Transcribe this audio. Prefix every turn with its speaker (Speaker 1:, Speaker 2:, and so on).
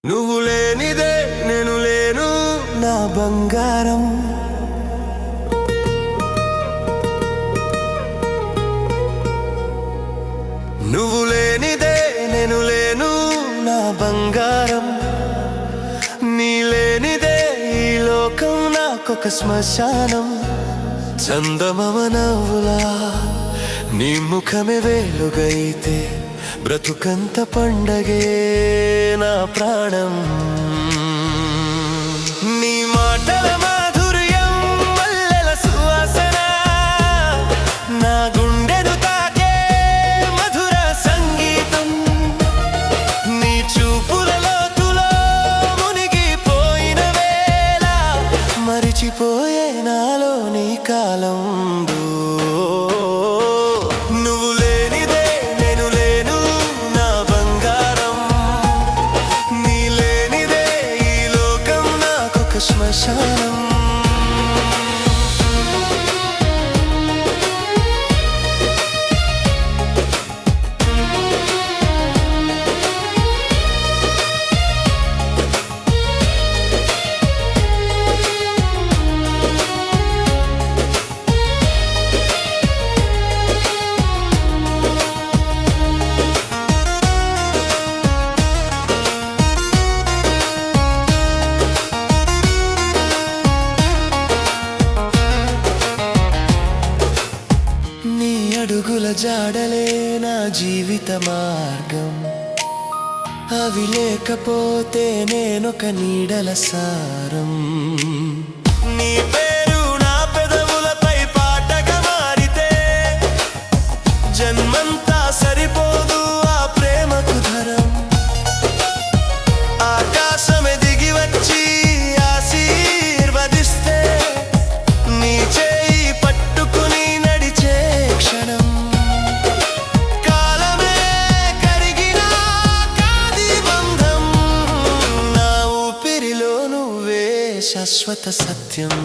Speaker 1: నువ్వు లేనిదే నేను లేను నా బంగారం. నువ్వు లేనిదే నేను లేను నా బంగారం. నీ లేనిదే ఈ లోకం నాకొక శ్మశానం. చందమామ నవ్వులా నీ ముఖమే వెలుగైతే బ్రతుకంత పండగే నా ప్రాణం. నీ మాటల మాధుర్యం మల్లెల సువాసన నా గుండెను తాకే మధుర సంగీతం. నీ చూపుల లోతులో మునిగిపోయిన వేళ మరిచిపోయే నాలో నీ కాలం. శ్మశానం అడుగుల జాడలే నా జీవిత మార్గం. అవి లేకపోతే నేనొక నీడల సారం. నీ పేరు నా పెదవులపై పాటగా మారితే జన్మంతా సరిపోదు ఆ ప్రేమకు ధరం. ఆకాశమే దిగి వచ్చి ఆశీర్వదిస్తే నీ చేయి పట్టుకుని నడిచే క్షణం. కాలమే కరిగిన కాది బంధం, నా ఊపిరిలో నువ్వే శాశ్వత సత్యం.